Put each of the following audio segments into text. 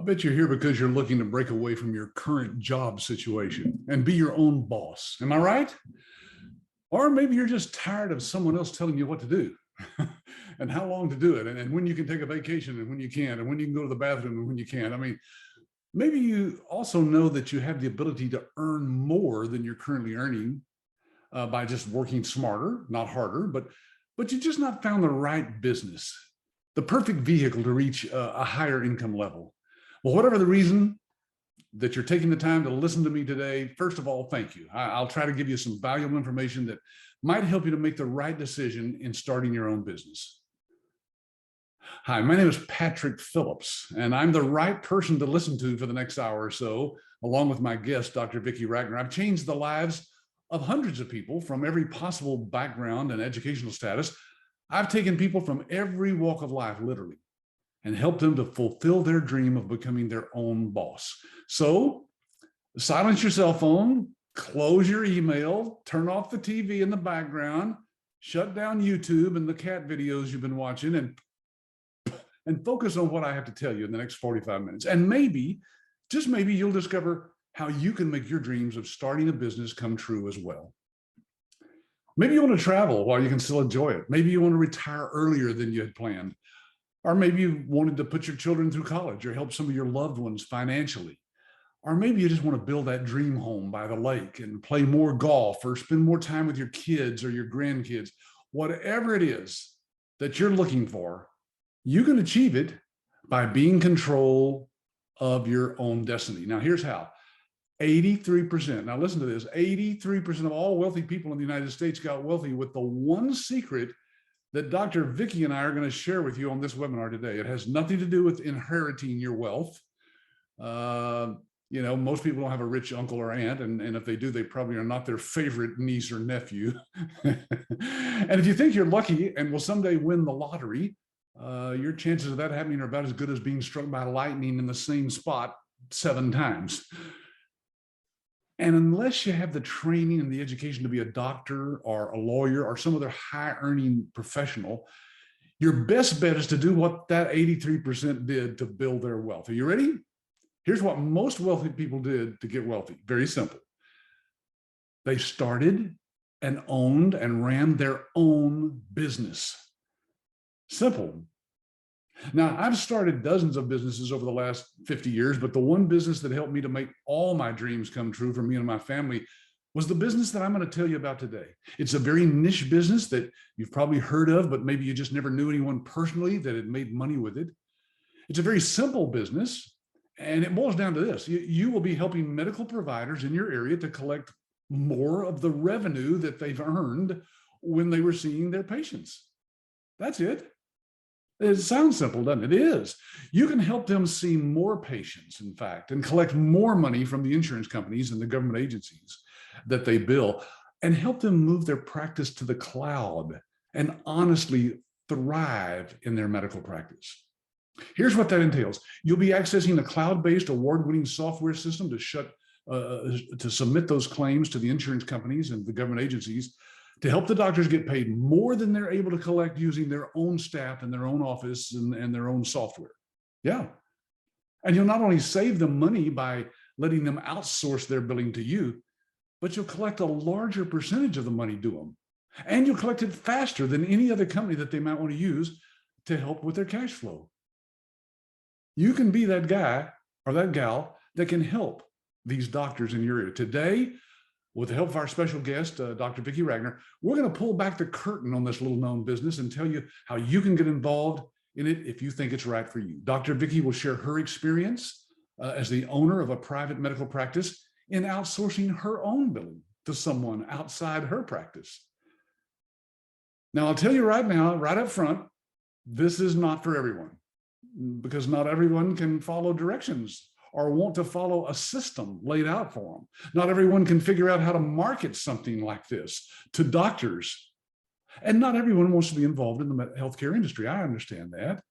bet you're here because you're looking to break away from your current job situation and be your own boss. Am I right? Or maybe you're just tired of someone else telling you what to do and how long to do it, and when you can take a vacation and when you can't, and when you can go to the bathroom and when you can't. I mean, maybe you also know that you have the ability to earn more than you're currently earning by just working smarter, not harder, but you just not found the right business, the perfect vehicle to reach a higher income level. Well, whatever the reason that you're taking the time to listen to me today, first of all, thank you. I'll try to give you some valuable information that might help you to make the right decision in starting your own business. Hi, my name is Patrick Phillips, and I'm the right person to listen to for the next hour or so, along with my guest, Dr. Vicki Rackner. I've changed the lives of hundreds of people from every possible background and educational status. I've taken people from every walk of life, literally, and helped them to fulfill their dream of becoming their own boss. So silence your cell phone, close your email, turn off the TV in the background, shut down YouTube and the cat videos you've been watching, and focus on what I have to tell you in the next 45 minutes. And maybe, just maybe, you'll discover how you can make your dreams of starting a business come true as well. Maybe you want to travel while you can still enjoy it. Maybe you want to retire earlier than you had planned. Or maybe you wanted to put your children through college or help some of your loved ones financially. Or maybe you just want to build that dream home by the lake and play more golf or spend more time with your kids or your grandkids. Whatever it is that you're looking for, you can achieve it by being in control of your own destiny. Now, here's how. 83%, now listen to this, 83% of all wealthy people in the United States got wealthy with the one secret that Dr. Vicki and I are going to share with you on this webinar today. It has nothing to do with inheriting your wealth. Most people don't have a rich uncle or aunt, and if they do, they probably are not their favorite niece or nephew. And if you think you're lucky and will someday win the lottery, your chances of that happening are about as good as being struck by lightning in the same spot 7 times. And unless you have the training and the education to be a doctor or a lawyer or some other high-earning professional, your best bet is to do what that 83% did to build their wealth. Are you ready? Here's what most wealthy people did to get wealthy. Very simple. They started and owned and ran their own business. Simple. Now, I've started dozens of businesses over the last 50 years, but the one business that helped me to make all my dreams come true for me and my family was the business that I'm going to tell you about today. It's a very niche business that you've probably heard of, but maybe you just never knew anyone personally that had made money with it. It's a very simple business, and it boils down to this. You will be helping medical providers in your area to collect more of the revenue that they've earned when they were seeing their patients. That's it. It sounds simple, doesn't it? It is. You can help them see more patients, in fact, and collect more money from the insurance companies and the government agencies that they bill, and help them move their practice to the cloud and honestly thrive in their medical practice. Here's what that entails. You'll be accessing a cloud-based award-winning software system to submit those claims to the insurance companies and the government agencies, to help the doctors get paid more than they're able to collect using their own staff and their own office and their own software. Yeah. And you'll not only save them money by letting them outsource their billing to you, but you'll collect a larger percentage of the money to them. And you'll collect it faster than any other company that they might want to use to help with their cash flow. You can be that guy or that gal that can help these doctors in your area. Today, with the help of our special guest, Dr. Vicki Rackner, we're going to pull back the curtain on this little known business and tell you how you can get involved in it if you think it's right for you. Dr. Vicki will share her experience as the owner of a private medical practice in outsourcing her own billing to someone outside her practice. Now, I'll tell you right now, right up front, this is not for everyone, because not everyone can follow directions or want to follow a system laid out for them. Not everyone can figure out how to market something like this to doctors. And not everyone wants to be involved in the healthcare industry. I understand that.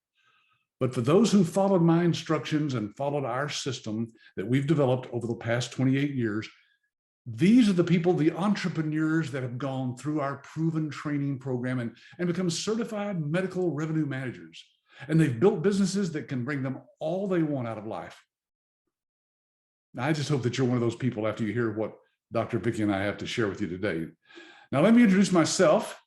But for those who followed my instructions and followed our system that we've developed over the past 28 years, these are the people, the entrepreneurs that have gone through our proven training program and become certified medical revenue managers. And they've built businesses that can bring them all they want out of life. Now, I just hope that you're one of those people after you hear what Dr. Vicki and I have to share with you today. Now, let me introduce myself,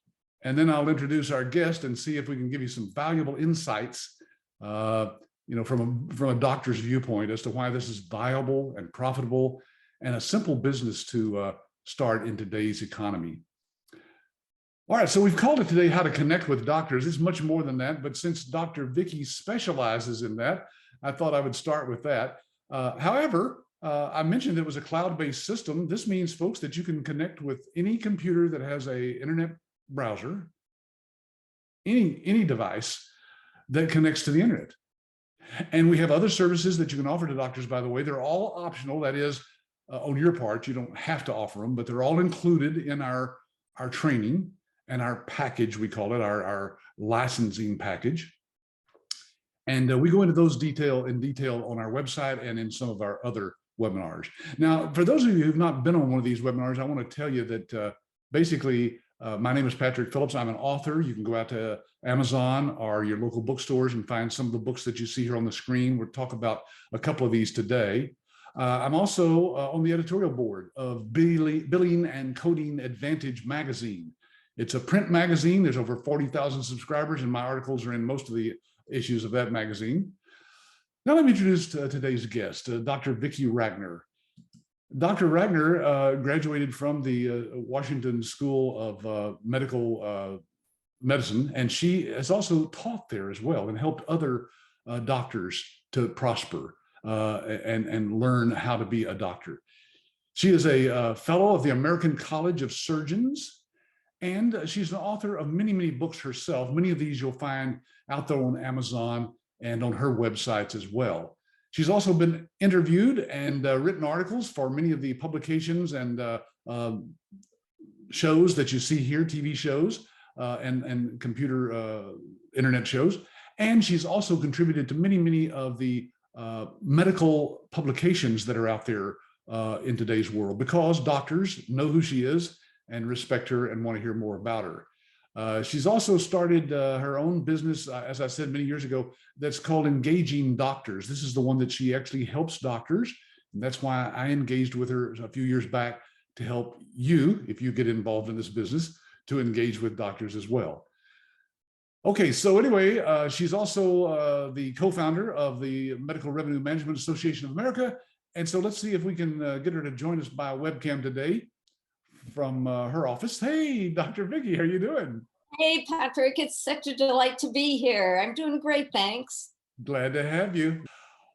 and then I'll introduce our guest and see if we can give you some valuable insights, from a doctor's viewpoint as to why this is viable and profitable and a simple business to start in today's economy. All right, so we've called it today How to Connect with Doctors. It's much more than that, but since Dr. Vicki specializes in that, I thought I would start with that. However, I mentioned it was a cloud-based system. This means, folks, that you can connect with any computer that has an internet browser, any device that connects to the internet. And we have other services that you can offer to doctors, by the way. They're all optional. That is, on your part, you don't have to offer them, but they're all included in our training and our package, we call it, our licensing package. And we go into those in detail on our website and in some of our other webinars. Now, for those of you who've not been on one of these webinars, I want to tell you that basically, my name is Patrick Phillips. I'm an author. You can go out to Amazon or your local bookstores and find some of the books that you see here on the screen. We'll talk about a couple of these today. I'm also on the editorial board of Billing and Coding Advantage magazine. It's a print magazine. There's over 40,000 subscribers, and my articles are in most of the issues of that magazine. Now let me introduce today's guest, Dr. Vicki Rackner. Dr. Rackner graduated from the Washington School of Medical Medicine, and she has also taught there as well and helped other doctors to prosper and learn how to be a doctor. She is a fellow of the American College of Surgeons, and she's an author of many, many books herself. Many of these you'll find out there on Amazon and on her websites as well. She's also been interviewed and written articles for many of the publications and shows that you see here, TV shows and computer internet shows. And she's also contributed to many, many of the medical publications that are out there in today's world, because doctors know who she is and respect her and want to hear more about her. She's also started her own business, as I said many years ago, that's called Engaging Doctors. This is the one that she actually helps doctors. And that's why I engaged with her a few years back to help you, if you get involved in this business, to engage with doctors as well. Okay, so anyway, she's also the co-founder of the Medical Revenue Management Association of America. And so let's see if we can get her to join us by webcam today from her office. Hey, Dr. Vicki, how are you doing? Hey, Patrick, it's such a delight to be here. I'm doing great, thanks. Glad to have you.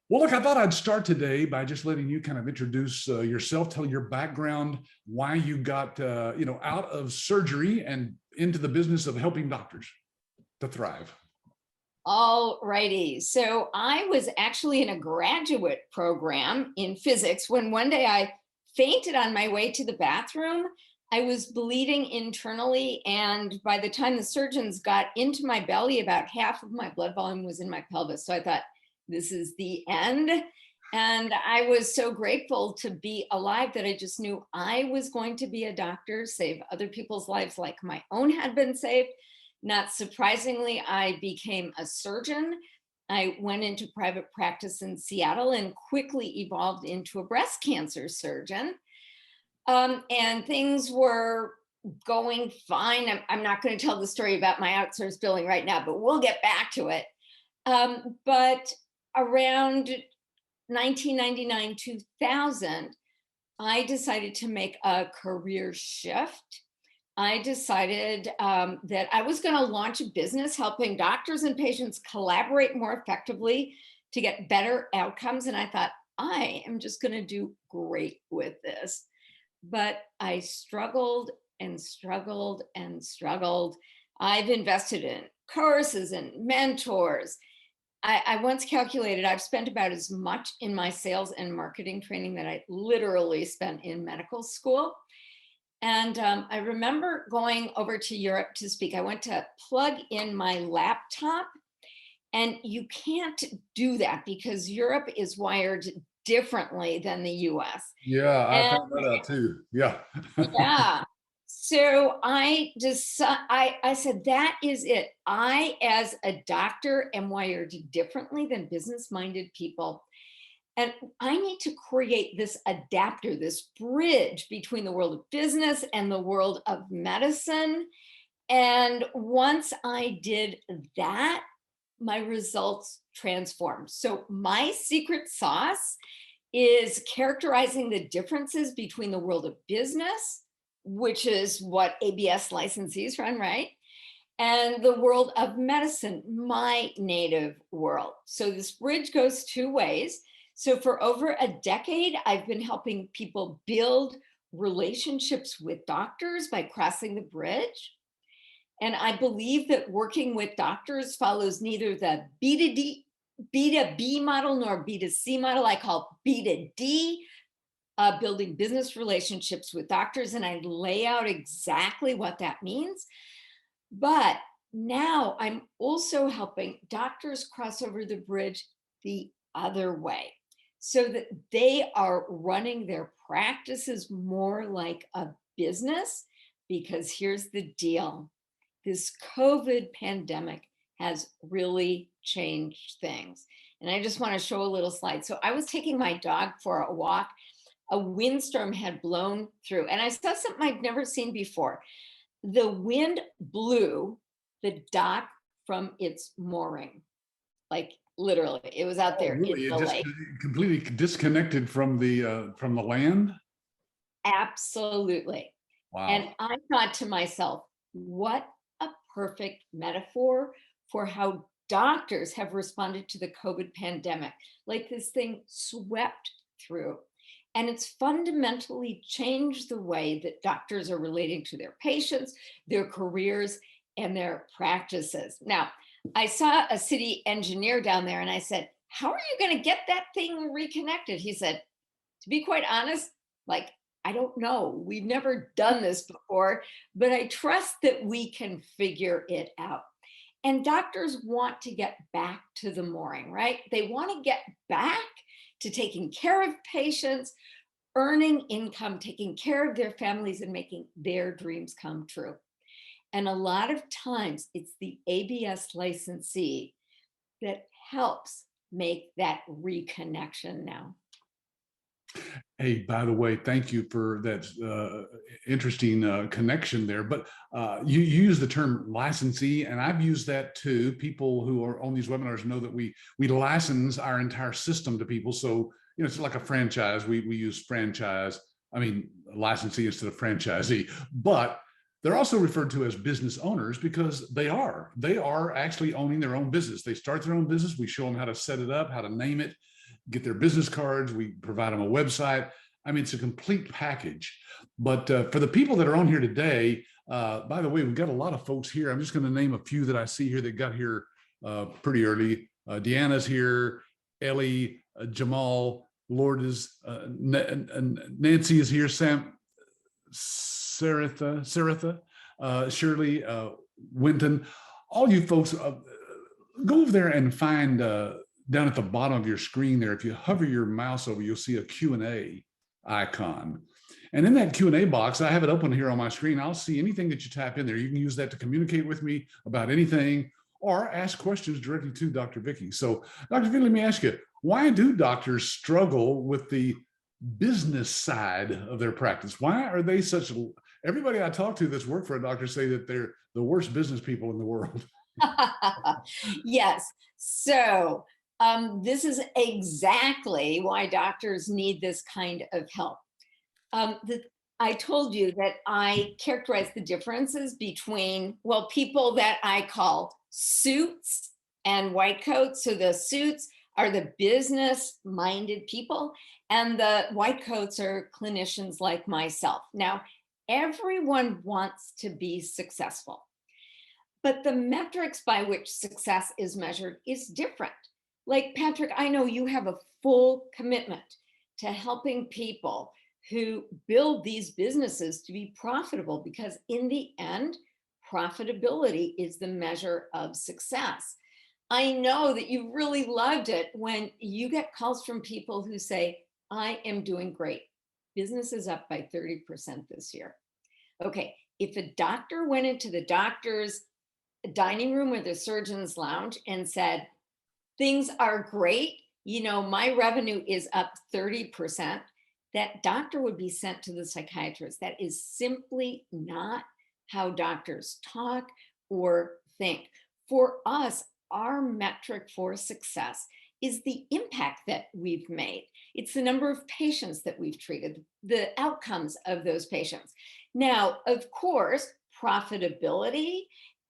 Well, look, I thought I'd start today by just letting you kind of introduce yourself, tell your background, why you got out of surgery and into the business of helping doctors to thrive. All righty. So I was actually in a graduate program in physics when one day I fainted on my way to the bathroom. I was bleeding internally, and by the time the surgeons got into my belly, about half of my blood volume was in my pelvis. So I thought, this is the end. And I was so grateful to be alive that I just knew I was going to be a doctor, save other people's lives like my own had been saved. Not surprisingly, I became a surgeon. I went into private practice in Seattle and quickly evolved into a breast cancer surgeon. And things were going fine. I'm not going to tell the story about my outsourced billing right now, but we'll get back to it. But around 1999, 2000, I decided to make a career shift. I decided that I was going to launch a business helping doctors and patients collaborate more effectively to get better outcomes. And I thought, I am just going to do great with this. But I struggled and struggled and struggled. I've invested in courses and mentors. I once calculated I've spent about as much in my sales and marketing training that I literally spent in medical school. And I remember going over to Europe to speak. I went to plug in my laptop, and you can't do that because Europe is wired differently than the US. Yeah, I found that out too. Yeah. Yeah. So I just, I said, that is it. I, as a doctor, am wired differently than business-minded people. And I need to create this adapter, this bridge between the world of business and the world of medicine. And once I did that, my results transformed. So my secret sauce is characterizing the differences between the world of business, which is what ABS licensees run, right? And the world of medicine, my native world. So this bridge goes two ways. So for over a decade, I've been helping people build relationships with doctors by crossing the bridge. And I believe that working with doctors follows neither the B2B model nor B2C model. I call B2D, building business relationships with doctors. And I lay out exactly what that means. But now I'm also helping doctors cross over the bridge the other way so that they are running their practices more like a business. Because here's the deal, this COVID pandemic has really changed things. And I just want to show a little slide. So I was taking my dog for a walk. A windstorm had blown through, and I saw something I've never seen before. The wind blew the dock from its mooring, like literally. It was out Oh, there in really? It the just lake. completely disconnected from the land? Absolutely. And Wow. I thought to myself, what a perfect metaphor for how doctors have responded to the COVID pandemic. Like this thing swept through. And it's fundamentally changed the way that doctors are relating to their patients, their careers, and their practices. Now, I saw a city engineer down there and I said, how are you going to get that thing reconnected? He said, to be quite honest, like, I don't know. We've never done this before, but I trust that we can figure it out. And doctors want to get back to the mooring, right? They want to get back to taking care of patients, earning income, taking care of their families, and making their dreams come true. And a lot of times it's the ABS licensee that helps make that reconnection now. Hey, by the way, thank you for that interesting connection there. But you use the term licensee, and I've used that too. People who are on these webinars know that we license our entire system to people. So it's like a franchise. We use franchise. I mean, licensee instead of franchisee. But they're also referred to as business owners because they are actually owning their own business. They start their own business. We show them how to set it up, how to name it, get their business cards. We provide them a website. I mean, it's a complete package. But for the people that are on here today, by the way, we've got a lot of folks here. I'm just going to name a few that I see here that got here pretty early. Deanna's here, Ellie, Jamal, Lourdes, Nancy is here, Sam, Saritha, Shirley, Winton. All you folks, go over there and find down at the bottom of your screen there, if you hover your mouse over, you'll see a Q&A icon. And in that Q&A box, I have it open here on my screen. I'll see anything that you type in there. You can use that to communicate with me about anything or ask questions directly to Dr. Vicki. So, Dr. Vicki, let me ask you, why do doctors struggle with the business side of their practice? Why are they such, everybody I talk to that's worked for a doctor say that they're the worst business people in the world. Yes. So this is exactly why doctors need this kind of help. I told you that I characterize the differences between, well, people that I call suits and white coats. So the suits are the business-minded people, and the white coats are clinicians like myself. Now, everyone wants to be successful, but the metrics by which success is measured is different. Like, Patrick, I know you have a full commitment to helping people who build these businesses to be profitable, because in the end, profitability is the measure of success. I know that you really loved it when you get calls from people who say, I am doing great. Business is up by 30% this year. Okay, if a doctor went into the doctor's dining room or the surgeon's lounge and said, things are great, my revenue is up 30%, that doctor would be sent to the psychiatrist. That is simply not how doctors talk or think. For us, our metric for success is the impact that we've made. It's the number of patients that we've treated, the outcomes of those patients. Now, of course, profitability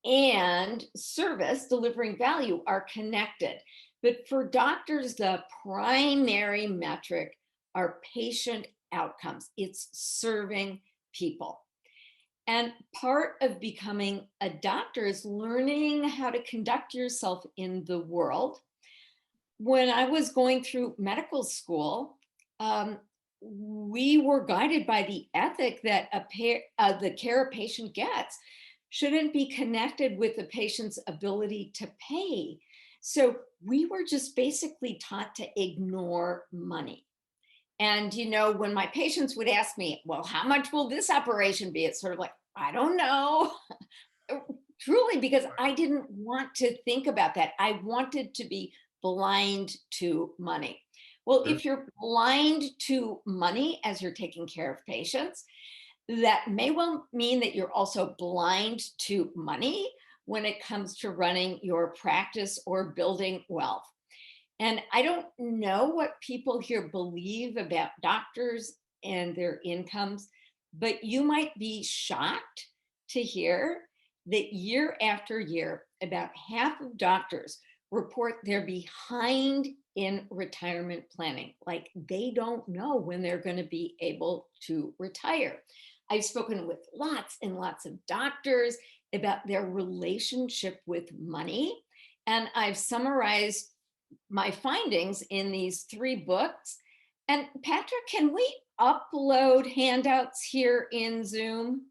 and service delivering value are connected. But for doctors, the primary metric are patient outcomes. It's serving people. And part of becoming a doctor is learning how to conduct yourself in the world. When I was going through medical school, we were guided by the ethic that the care a patient gets shouldn't be connected with the patient's ability to pay. So we were just basically taught to ignore money. And, when my patients would ask me, well, how much will this operation be? It's sort of like, I don't know. Truly, because I didn't want to think about that. I wanted to be blind to money. Well, Sure. if you're blind to money as you're taking care of patients, that may well mean that you're also blind to money when it comes to running your practice or building wealth. And I don't know what people here believe about doctors and their incomes, but you might be shocked to hear that year after year, about half of doctors report they're behind in retirement planning. Like they don't know when they're going to be able to retire. I've spoken with lots and lots of doctors about their relationship with money. And I've summarized my findings in these 3 books. And Patrick, can we upload handouts here in Zoom?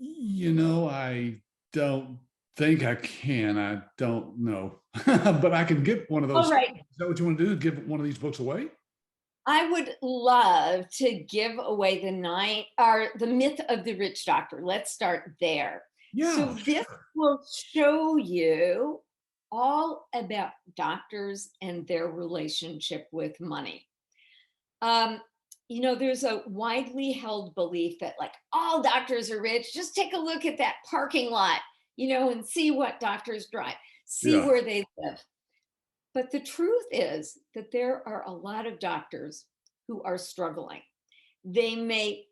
I don't think I can. I don't know. But I can get one of those. All right. Is that what you want to do? Give one of these books away? I would love to give away the myth of the rich doctor. Let's start there. So Yeah, this sure. will show you all about doctors and their relationship with money. Um, there's a widely held belief that like all doctors are rich. Just take a look at that parking lot, and see what doctors drive, see Yeah. where they live. But the truth is that there are a lot of doctors who are struggling. They may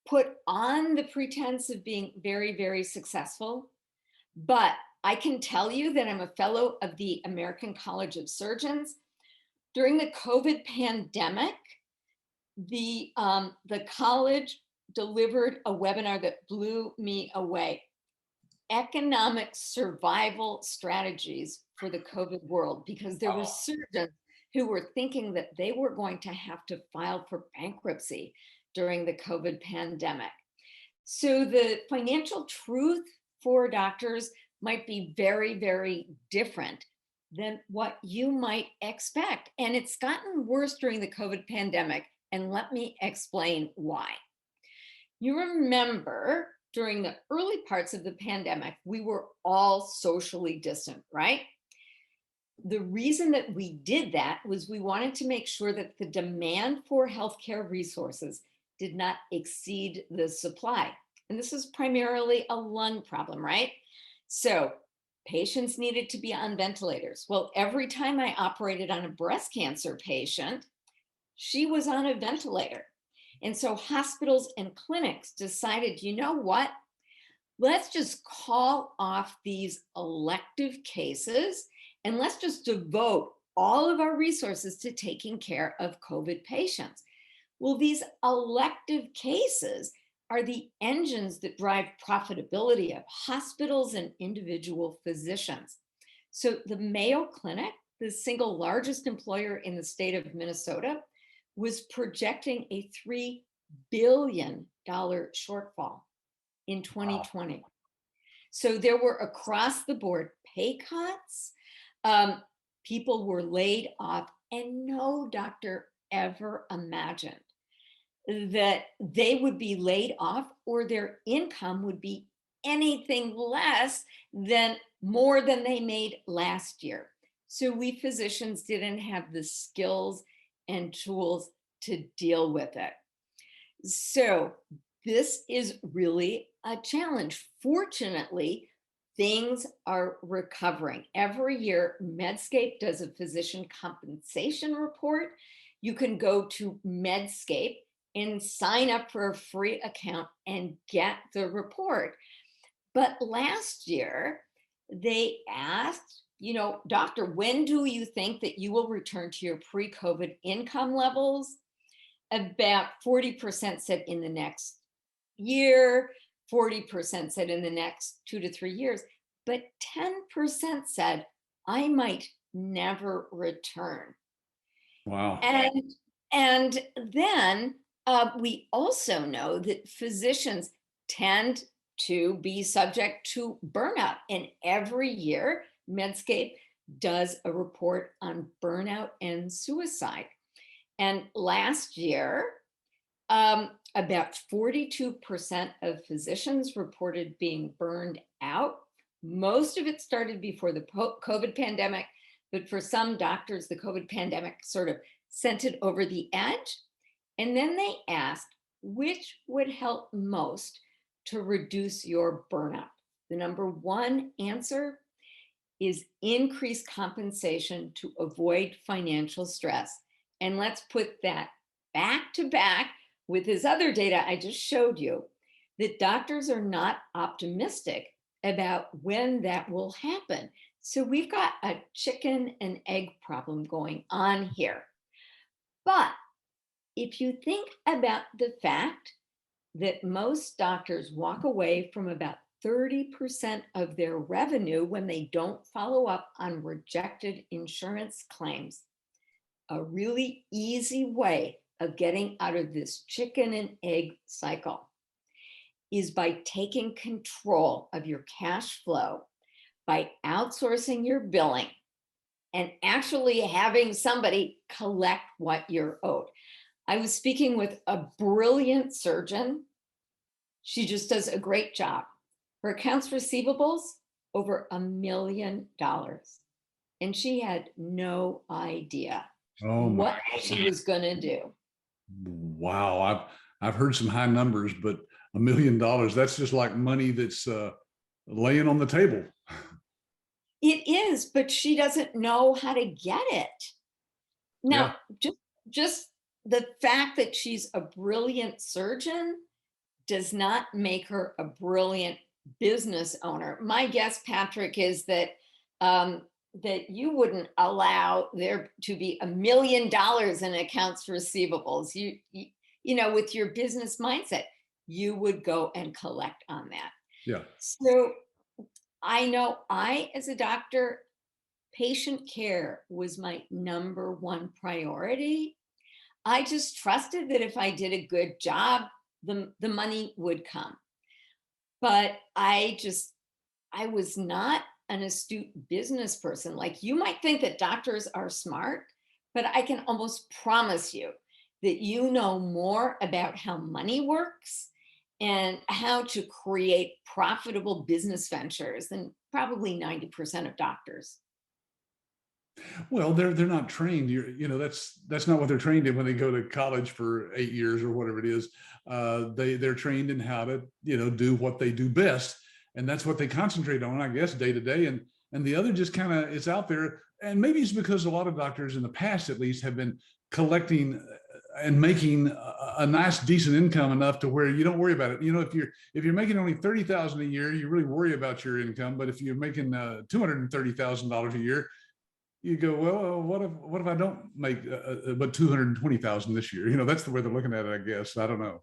put on the pretense of being very, very successful, but I can tell you that I'm a fellow of the American College of Surgeons. During the COVID pandemic, the college delivered a webinar that blew me away. Economic survival strategies for the COVID world, because there were Oh, surgeons who were thinking that they were going to have to file for bankruptcy during the COVID pandemic. So the financial truth for doctors might be very, very different than what you might expect. And it's gotten worse during the COVID pandemic. And let me explain why. You remember during the early parts of the pandemic, we were all socially distant, right? The reason that we did that was we wanted to make sure that the demand for healthcare resources did not exceed the supply. And this is primarily a lung problem, right? So patients needed to be on ventilators. Well, every time I operated on a breast cancer patient, she was on a ventilator. And so hospitals and clinics decided, you know what? Let's just call off these elective cases and let's just devote all of our resources to taking care of COVID patients. Well, these elective cases are the engines that drive profitability of hospitals and individual physicians. So the Mayo Clinic, the single largest employer in the state of Minnesota, was projecting a $3 billion shortfall in wow. 2020. So there were across the board pay cuts. People were laid off, and no doctor ever imagined that they would be laid off or their income would be anything less than more than they made last year. So we physicians didn't have the skills and tools to deal with it. So this is really a challenge. Fortunately, things are recovering. Every year, Medscape does a physician compensation report. You can go to Medscape and sign up for a free account and get the report. But last year, they asked, doctor, when do you think that you will return to your pre-COVID income levels? About 40% said in the next year, 40% said in the next 2 to 3 years, but 10% said, I might never return. Wow. And then we also know that physicians tend to be subject to burnout. And every year, Medscape does a report on burnout and suicide. And last year, about 42% of physicians reported being burned out. Most of it started before the COVID pandemic, but for some doctors, the COVID pandemic sort of sent it over the edge. And then they asked, which would help most to reduce your burnout? The number one answer is increased compensation to avoid financial stress. And let's put that back to back with his other data I just showed you, that doctors are not optimistic about when that will happen. So we've got a chicken and egg problem going on here. But if you think about the fact that most doctors walk away from about 30% of their revenue when they don't follow up on rejected insurance claims, a really easy way of getting out of this chicken and egg cycle is by taking control of your cash flow, by outsourcing your billing and actually having somebody collect what you're owed. I was speaking with a brilliant surgeon. She just does a great job. Her accounts receivables, over $1 million. And she had no idea Oh my. what she was going to do. Wow. I've heard some high numbers, but $1 million, that's just like money that's laying on the table. It is, but she doesn't know how to get it. Now, just the fact that she's a brilliant surgeon does not make her a brilliant business owner. My guess, Patrick, is that that you wouldn't allow there to be $1 million in accounts receivables. You know, with your business mindset, you would go and collect on that. Yeah. So I know as a doctor, patient care was my number one priority. I just trusted that if I did a good job, the money would come. But I was not an astute business person. Like, you might think that doctors are smart, but I can almost promise you that you know more about how money works and how to create profitable business ventures than probably 90% of doctors. Well, they're not trained. That's not what they're trained in when they go to college for 8 years or whatever it is. They're trained in how to do what they do best, and that's what they concentrate on, I guess, day to day. And the other just kind of, it's out there. And maybe it's because a lot of doctors in the past, at least, have been collecting and making a nice, decent income enough to where you don't worry about it. If you're making only $30,000 a year, you really worry about your income. But if you're making $230,000 a year, you go, well, what if I don't make but 220,000 this year? That's the way they're looking at it, I guess. I don't know.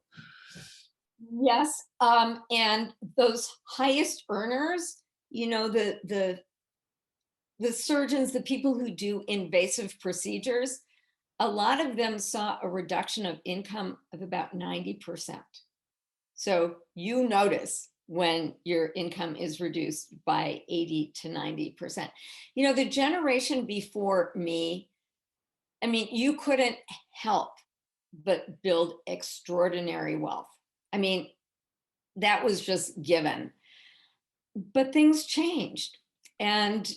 Yes, and those highest earners, the surgeons, the people who do invasive procedures, a lot of them saw a reduction of income of about 90%. So you notice when your income is reduced by 80 to 90%. The generation before me, I mean, you couldn't help but build extraordinary wealth. I mean, that was just given. But things changed. And,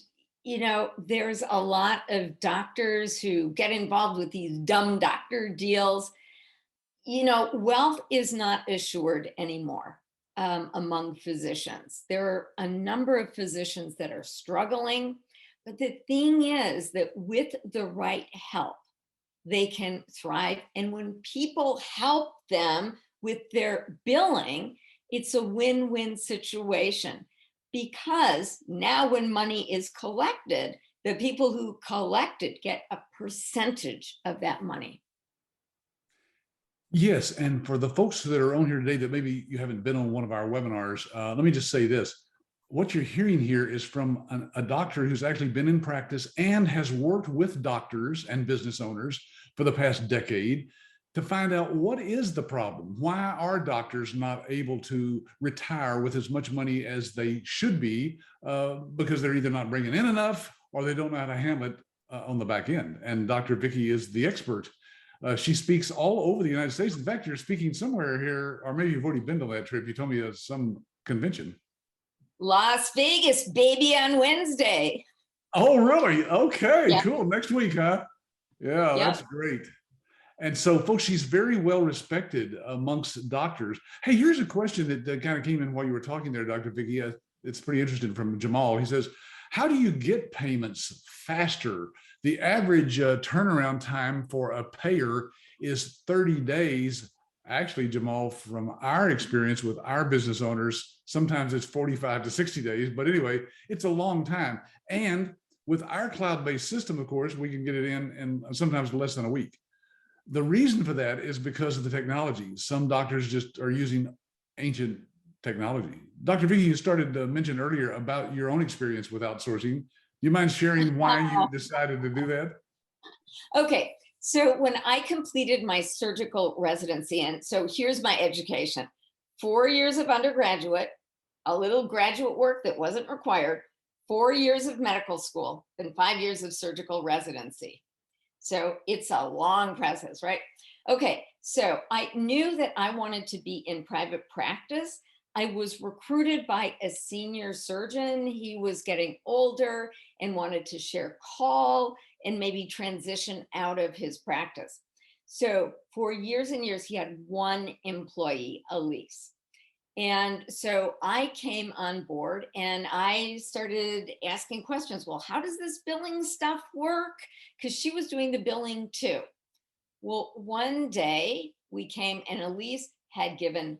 there's a lot of doctors who get involved with these dumb doctor deals. Wealth is not assured anymore among physicians. There are a number of physicians that are struggling. But the thing is that with the right help, they can thrive. And when people help them with their billing, it's a win-win situation. Because now when money is collected, the people who collect it get a percentage of that money. Yes, and for the folks that are on here today that maybe you haven't been on one of our webinars, let me just say this. What you're hearing here is from a doctor who's actually been in practice and has worked with doctors and business owners for the past decade to find out what is the problem. Why are doctors not able to retire with as much money as they should be because they're either not bringing in enough or they don't know how to handle it on the back end. And Dr. Vicki is the expert. She speaks all over the United States. In fact, you're speaking somewhere here, or maybe you've already been to that trip. You told me at some convention. Las Vegas, baby, on Wednesday. Oh, really? Okay, Yeah. cool. Next week, huh? Yeah, Yep. that's great. And so, folks, she's very well respected amongst doctors. Hey, here's a question that kind of came in while you were talking there, Dr. Vicki. It's pretty interesting from Jamal. He says, how do you get payments faster? The average turnaround time for a payer is 30 days. Actually, Jamal, from our experience with our business owners, sometimes it's 45 to 60 days. But anyway, it's a long time. And with our cloud-based system, of course, we can get it in sometimes less than a week. The reason for that is because of the technology. Some doctors just are using ancient technology. Dr. Vicki, you started to mention earlier about your own experience with outsourcing. Do you mind sharing why you decided to do that? Okay. So when I completed my surgical residency, and so here's my education: 4 years of undergraduate, a little graduate work that wasn't required, 4 years of medical school, and 5 years of surgical residency. So it's a long process, right? Okay, so I knew that I wanted to be in private practice. I was recruited by a senior surgeon. He was getting older and wanted to share call and maybe transition out of his practice. So for years and years, he had one employee, Elise. And so I came on board and I started asking questions. Well, how does this billing stuff work? Because she was doing the billing too. Well, one day we came and Elise had given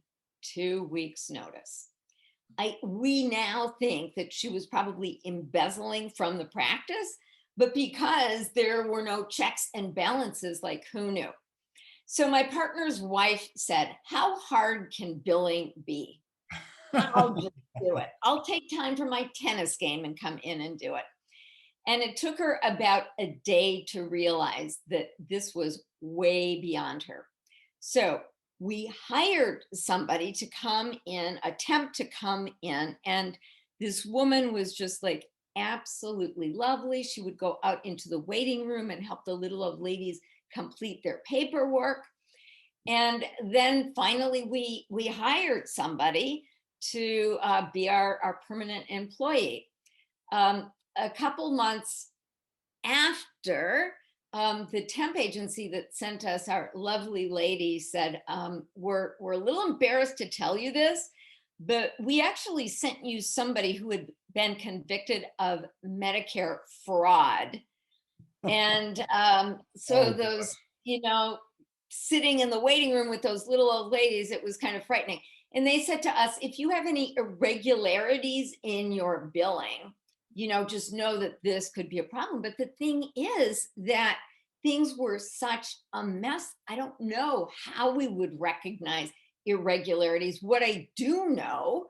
2 weeks notice. We now think that she was probably embezzling from the practice, but because there were no checks and balances, like who knew? So my partner's wife said, how hard can billing be? I'll just do it. I'll take time from my tennis game and come in and do it. And it took her about a day to realize that this was way beyond her. So we hired somebody to come in, attempt to come in. And this woman was just like absolutely lovely. She would go out into the waiting room and help the little old ladies complete their paperwork. And then finally we hired somebody to be our permanent employee. A couple months after, the temp agency that sent us our lovely lady said, we're a little embarrassed to tell you this, but we actually sent you somebody who had been convicted of Medicare fraud. And so those, sitting in the waiting room with those little old ladies, it was kind of frightening. And they said to us, if you have any irregularities in your billing, just know that this could be a problem. But the thing is that things were such a mess. I don't know how we would recognize irregularities. What I do know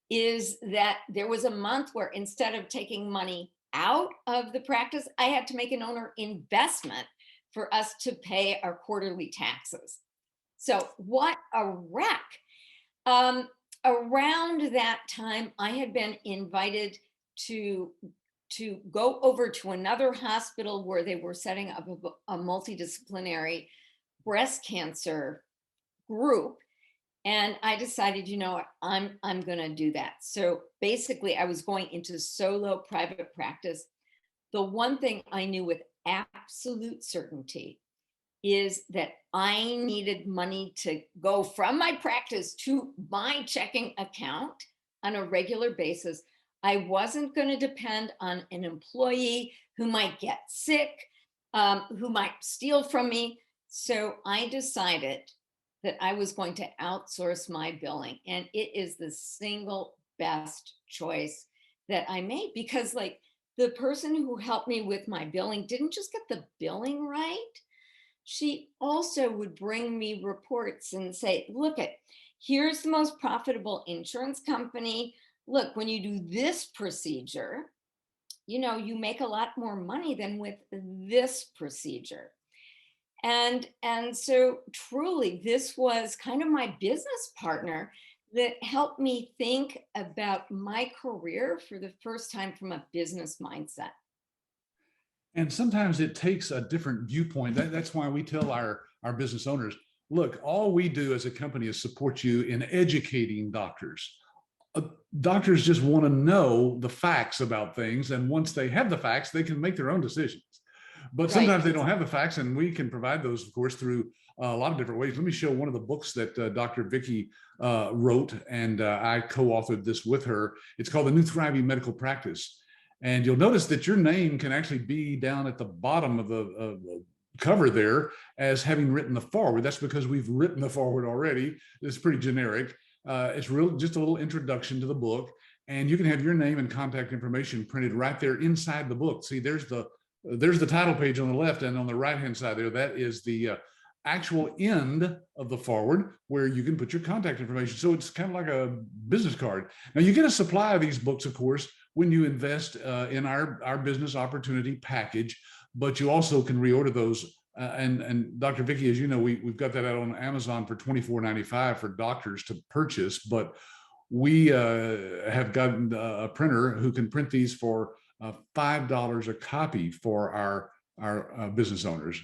is that there was a month where instead of taking money out of the practice, I had to make an owner investment for us to pay our quarterly taxes. So what a wreck. Around that time, I had been invited to go over to another hospital where they were setting up a multidisciplinary breast cancer group. And I decided, you know what, I'm going to do that. So basically, I was going into solo private practice. The one thing I knew with absolute certainty is that I needed money to go from my practice to my checking account on a regular basis. I wasn't going to depend on an employee who might get sick, who might steal from me. So I decided that I was going to outsource my billing. And it is the single best choice that I made, because like the person who helped me with my billing didn't just get the billing right. She also would bring me reports and say, look at, here's the most profitable insurance company. Look, when you do this procedure, you know, you make a lot more money than with this procedure. And so truly, this was kind of my business partner that helped me think about my career for the first time from a business mindset. And sometimes it takes a different viewpoint. That's why we tell our business owners, look, all we do as a company is support you in educating doctors. Doctors just want to know the facts about things. And once they have the facts, they can make their own decisions. But sometimes Right. they don't have the facts, and we can provide those, of course, through a lot of different ways. Let me show one of the books that Dr. Vicki wrote, and I co-authored this with her. It's called The New Thriving Medical Practice. And you'll notice that your name can actually be down at the bottom of the cover there as having written the foreword. That's because we've written the foreword already. It's pretty generic. It's real, just a little introduction to the book. And you can have your name and contact information printed right there inside the book. See, there's the title page on the left, and on the right-hand side there, that is the actual end of the foreword where you can put your contact information. So it's kind of like a business card. Now you get a supply of these books, of course, when you invest in our business opportunity package, but you also can reorder those. And Dr. Vicki, as you know, we've got that out on Amazon for $24.95 for doctors to purchase, but we have gotten a printer who can print these for $5 a copy for our business owners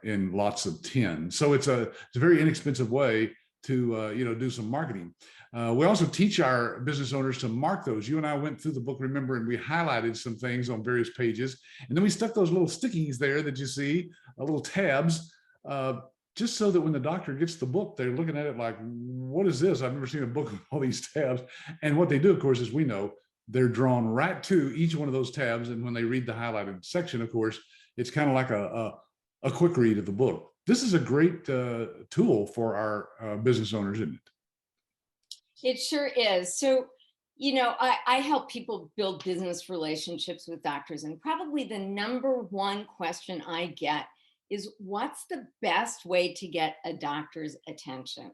in lots of 10. So it's a very inexpensive way to do some marketing. We also teach our business owners to mark those. You and I went through the book, remember, and we highlighted some things on various pages, and then we stuck those little stickies there that you see, little tabs, just so that when the doctor gets the book, they're looking at it like, what is this? I've never seen a book with all these tabs. And what they do, of course, as we know, they're drawn right to each one of those tabs. And when they read the highlighted section, of course, it's kind of like a quick read of the book. This is a great tool for our business owners, isn't it? It sure is. So, I help people build business relationships with doctors. And probably the number one question I get is, what's the best way to get a doctor's attention?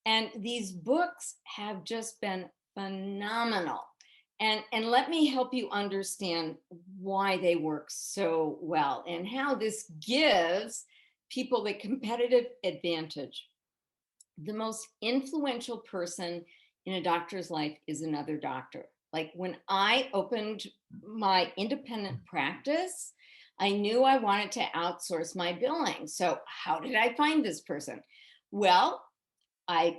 And these books have just been phenomenal. And let me help you understand why they work so well and how this gives people the competitive advantage. The most influential person in a doctor's life is another doctor. Like when I opened my independent practice, I knew I wanted to outsource my billing. So how did I find this person? Well, I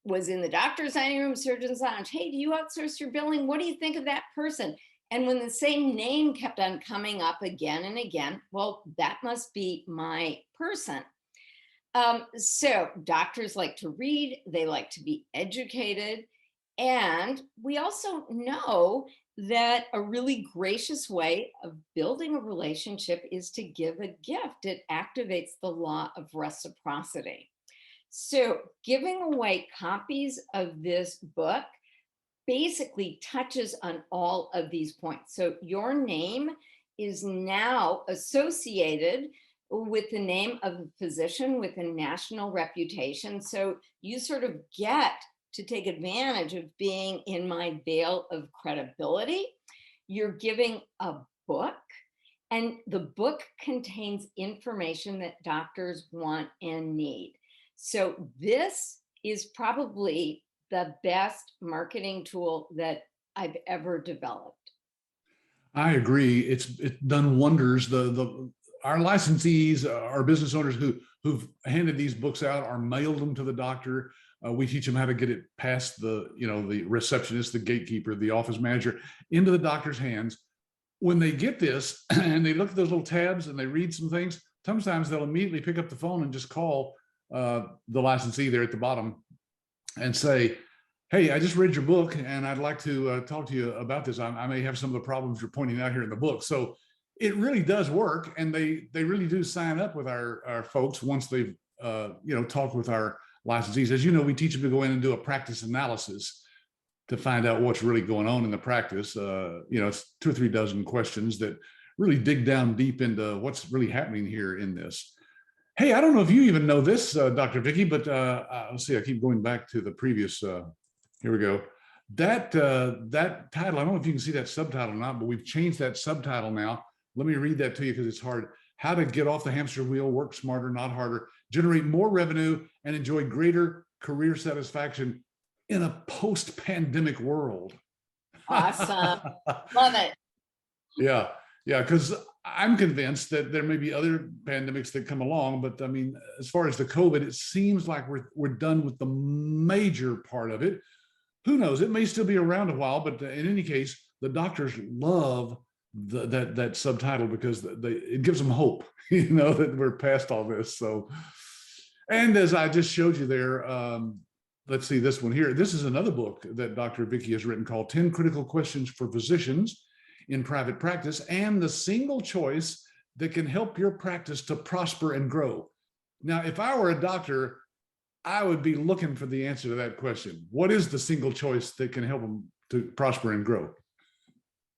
was in the doctor's dining room, surgeon's lounge. Hey, do you outsource your billing? What do you think of that person? And when the same name kept on coming up again and again, well, that must be my person. So doctors like to read, they like to be educated. And we also know that a really gracious way of building a relationship is to give a gift. It activates the law of reciprocity. So giving away copies of this book basically touches on all of these points. So your name is now associated with the name of a physician with a national reputation. So you sort of get to take advantage of being in my veil of credibility. You're giving a book, and the book contains information that doctors want and need. So this is probably the best marketing tool that I've ever developed. I agree. It's done wonders. The our licensees, our business owners who've handed these books out or mailed them to the doctor. We teach them how to get it past the receptionist, the gatekeeper, the office manager, into the doctor's hands. When they get this and they look at those little tabs and they read some things, sometimes they'll immediately pick up the phone and just call the licensee there at the bottom and say, hey, I just read your book and I'd like to talk to you about this. I may have some of the problems you're pointing out here in the book. So it really does work. And they really do sign up with our folks once they've talked with our licensees. As you know, we teach them to go in and do a practice analysis to find out what's really going on in the practice. It's 2 or 3 dozen questions that really dig down deep into what's really happening here in this. Hey, I don't know if you even know this, Dr. Vicki, but let's see, I keep going back to the previous, here we go. That title, I don't know if you can see that subtitle or not, but we've changed that subtitle now. Let me read that to you because it's hard. How to get off the hamster wheel, work smarter, not harder, generate more revenue, and enjoy greater career satisfaction in a post-pandemic world. Awesome. Love it. Yeah, because I'm convinced that there may be other pandemics that come along, but I mean, as far as the COVID, it seems like we're done with the major part of it. Who knows? It may still be around a while, but in any case, the doctors love that subtitle because it gives them hope, that we're past all this. So, and as I just showed you there, let's see this one here. This is another book that Dr. Vicki has written called 10 Critical Questions for Physicians in Private Practice and the Single Choice that can help your practice to prosper and grow. Now, if I were a doctor, I would be looking for the answer to that question. What is the single choice that can help them to prosper and grow?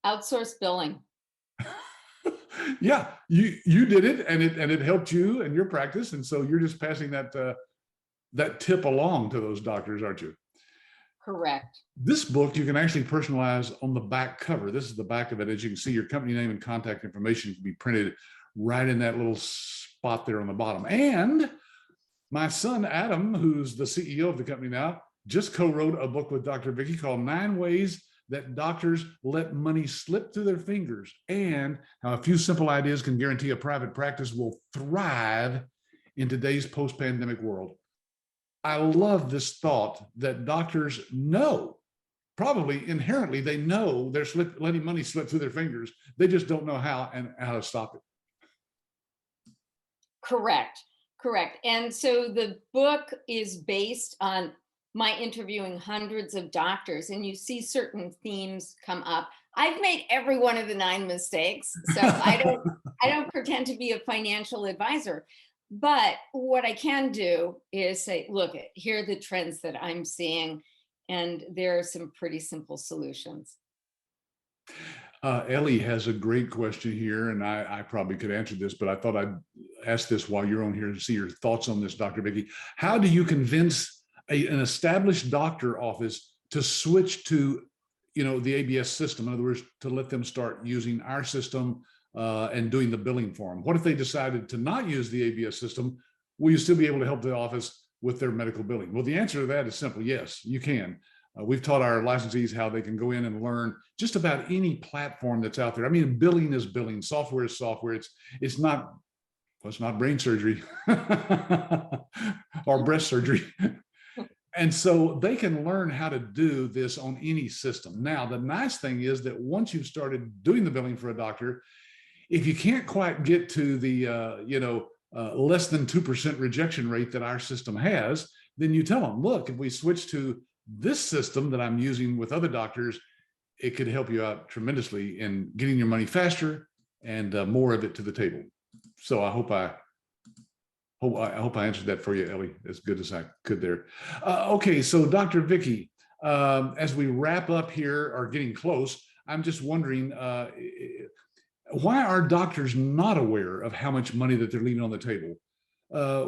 Outsource billing. Yeah, you did it, and it helped you and your practice, and so you're just passing that tip along to those doctors, aren't you? Correct. This book you can actually personalize on the back cover. This is the back of it. As you can see, your company name and contact information can be printed right in that little spot there on the bottom. And my son, Adam, who's the CEO of the company now, just co-wrote a book with Dr. Vicki called 9 Ways That Doctors Let Money Slip Through Their Fingers and How a Few Simple Ideas Can Guarantee a Private Practice Will Thrive in Today's Post-Pandemic World. I love this thought that doctors know, probably inherently, they know they're letting money slip through their fingers. They just don't know how and how to stop it. Correct. And so the book is based on my interviewing hundreds of doctors, and you see certain themes come up. I've made every one of the 9 mistakes, so I don't pretend to be a financial advisor. But what I can do is say, look, here are the trends that I'm seeing, and there are some pretty simple solutions. Ellie has a great question here, and I probably could answer this, but I thought I'd ask this while you're on here to see your thoughts on this, Dr. Vicki. How do you convince an established doctor office to switch to, the ABS system? In other words, to let them start using our system and doing the billing for them. What if they decided to not use the ABS system? Will you still be able to help the office with their medical billing? Well, the answer to that is simple. Yes, you can. We've taught our licensees how they can go in and learn just about any platform that's out there. I mean, billing is billing, software is software. It's not brain surgery or breast surgery. And so they can learn how to do this on any system. Now, the nice thing is that once you've started doing the billing for a doctor, if you can't quite get to the less than 2% rejection rate that our system has, then you tell them, look, if we switch to this system that I'm using with other doctors, it could help you out tremendously in getting your money faster and more of it to the table. So I hope I answered that for you, Ellie, as good as I could there. Okay, so Dr. Vicki, as we wrap up here or getting close, I'm just wondering, why are doctors not aware of how much money that they're leaving on the table?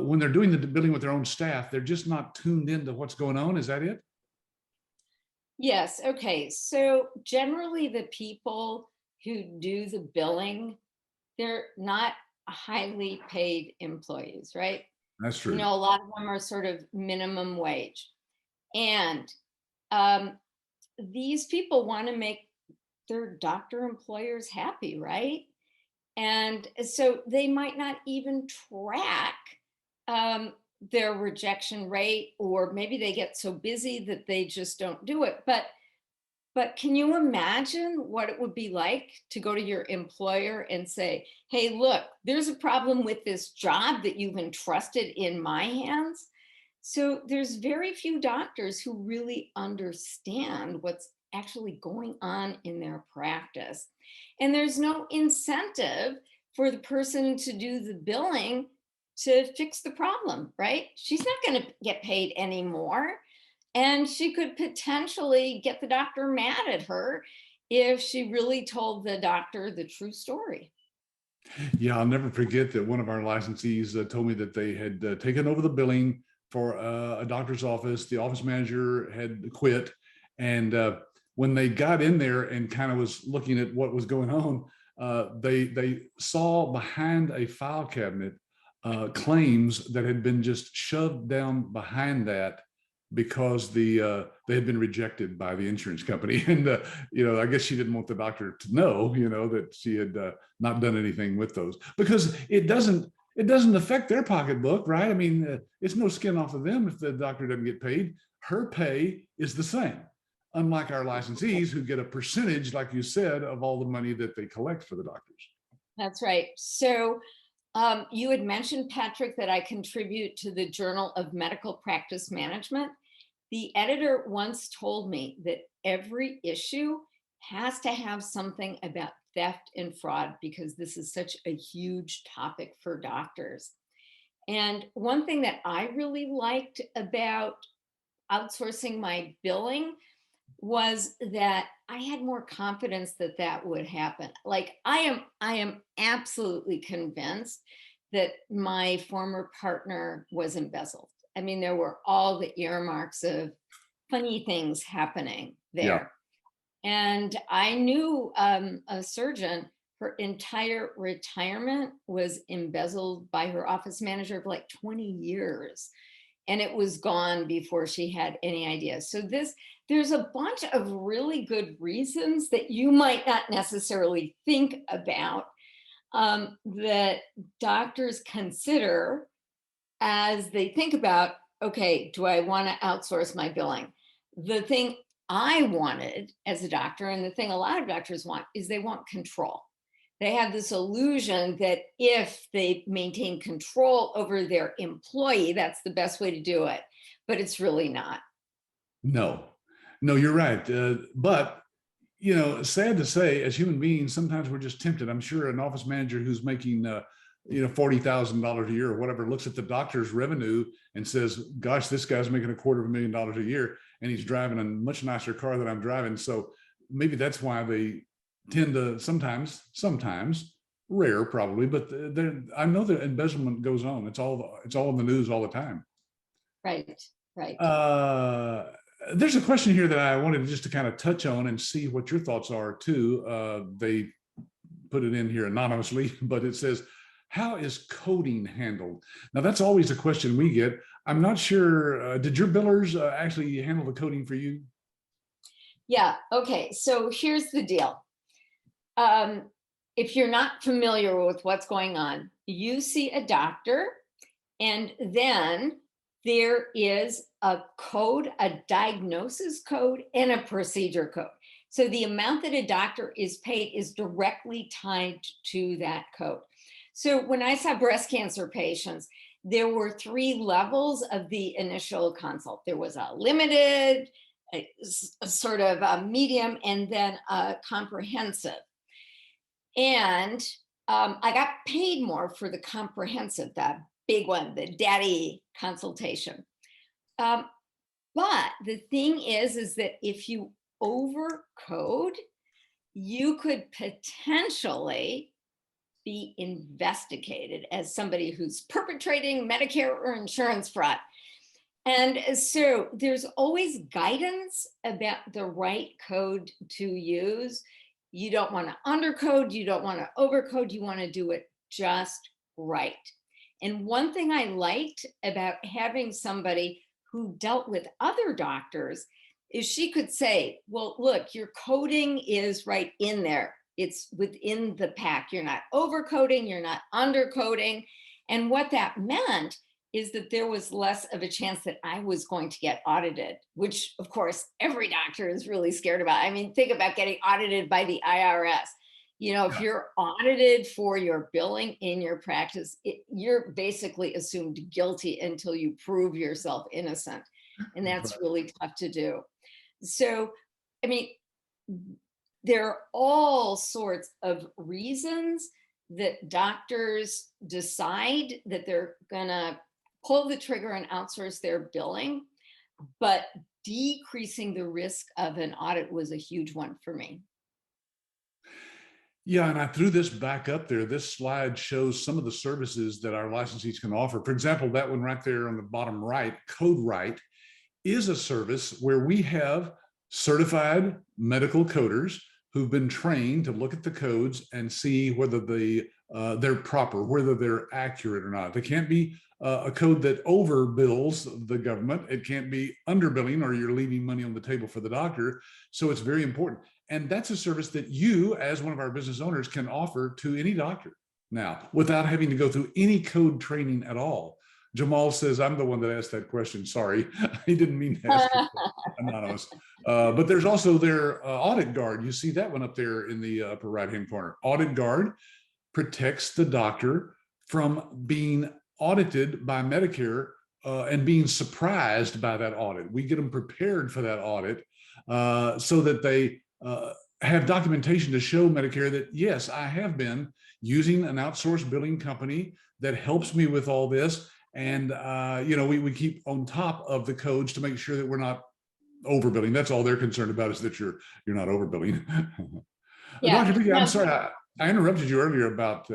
When they're doing the billing with their own staff, they're just not tuned into what's going on. Is that it? Yes. Okay. So generally the people who do the billing, they're not highly paid employees, right? That's true. A lot of them are sort of minimum wage. And these people want to make their doctor employers happy, right? And so they might not even track um, their rejection rate, or maybe they get so busy that they just don't do it. But can you imagine what it would be like to go to your employer and say, hey, look, there's a problem with this job that you've entrusted in my hands? So there's very few doctors who really understand what's actually going on in their practice. And there's no incentive for the person to do the billing to fix the problem, right? She's not going to get paid anymore. And she could potentially get the doctor mad at her if she really told the doctor the true story. Yeah, I'll never forget that one of our licensees told me that they had taken over the billing for a doctor's office. The office manager had quit. And when they got in there and kind of was looking at what was going on, they saw behind a file cabinet claims that had been just shoved down behind that because they had been rejected by the insurance company. And I guess she didn't want the doctor to know, that she had not done anything with those, because it doesn't affect their pocketbook, right? I mean, it's no skin off of them if the doctor doesn't get paid. Her pay is the same, unlike our licensees who get a percentage, like you said, of all the money that they collect for the doctors. That's right. So you had mentioned, Patrick, that I contribute to the Journal of Medical Practice Management. The editor once told me that every issue has to have something about theft and fraud because this is such a huge topic for doctors. And one thing that I really liked about outsourcing my billing was that I had more confidence that that would happen. Like I am absolutely convinced that my former partner was embezzled. I mean, there were all the earmarks of funny things happening Yeah. there. And I knew a surgeon, her entire retirement was embezzled by her office manager for like 20 years. And it was gone before she had any idea. So there's a bunch of really good reasons that you might not necessarily think about that doctors consider as they think about, okay, do I want to outsource my billing? The thing I wanted as a doctor, and the thing a lot of doctors want, is they want control. They have this illusion that if they maintain control over their employee, that's the best way to do it. But it's really not. No, no, you're right. But sad to say, as human beings, sometimes we're just tempted. I'm sure an office manager who's making, $40,000 a year or whatever, looks at the doctor's revenue and says, "Gosh, this guy's making $250,000 a year, and he's driving a much nicer car than I'm driving." So maybe that's why they tend to sometimes, rare probably, but I know that embezzlement goes on. It's all in the news all the time. Right, right. Uh, there's a question here that I wanted just to kind of touch on and see what your thoughts are too. They put it in here anonymously, but it says, how is coding handled? Now, that's always a question we get. I'm not sure. Did your billers actually handle the coding for you? Yeah. Okay. So here's the deal. If you're not familiar with what's going on, you see a doctor, and then there is a code, a diagnosis code, and a procedure code. So the amount that a doctor is paid is directly tied to that code. So when I saw breast cancer patients, there were 3 levels of the initial consult. There was a limited, a sort of a medium, and then a comprehensive. And I got paid more for the comprehensive, the big one, the daddy consultation. Um, but the thing is that if you overcode, you could potentially be investigated as somebody who's perpetrating Medicare or insurance fraud. And so there's always guidance about the right code to use. You don't want to undercode, you don't want to overcode, you want to do it just right. And one thing I liked about having somebody who dealt with other doctors is she could say, well, look, your coding is right in there. it's within the pack. You're not overcoding, you're not undercoding. And what that meant is that there was less of a chance that I was going to get audited, which of course every doctor is really scared about. I mean, think about getting audited by the IRS. You know, if you're audited for your billing in your practice, you're basically assumed guilty until you prove yourself innocent. And that's really tough to do. So, I mean, there are all sorts of reasons that doctors decide that they're gonna pull the trigger and outsource their billing, but decreasing the risk of an audit was a huge one for me. Yeah, and I threw this back up there. This slide shows some of the services that our licensees can offer. For example, that one right there on the bottom right, Code Right, is a service where we have certified medical coders who've been trained to look at the codes and see whether they're proper, whether they're accurate or not. They can't be a code that overbills the government. It can't be underbilling or you're leaving money on the table for the doctor. So it's very important. And that's a service that you, as one of our business owners, can offer to any doctor now without having to go through any code training at all. Jamal says, I'm the one that asked that question. Sorry, he didn't mean to ask it. Anonymous. But there's also their audit guard. You see that one up there in the upper right-hand corner. Audit guard protects the doctor from being audited by Medicare and being surprised by that audit. We get them prepared for that audit so that they have documentation to show Medicare that, yes, I have been using an outsourced billing company that helps me with all this. And, you know, we keep on top of the codes to make sure that we're not overbilling. That's all they're concerned about, is that you're not overbilling. Yeah. Dr. Vicki, I'm sorry, I interrupted you earlier about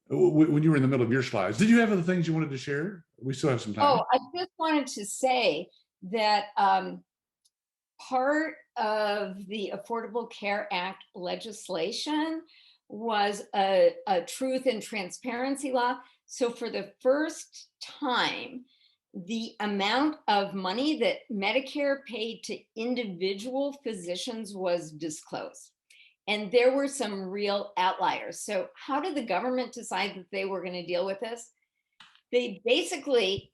when you were in the middle of your slides. Did you have other things you wanted to share? We still have some time. Oh, I just wanted to say that part of the Affordable Care Act legislation was a truth and transparency law. So for the first time, the amount of money that Medicare paid to individual physicians was disclosed. And there were some real outliers. So how did the government decide that they were going to deal with this? They basically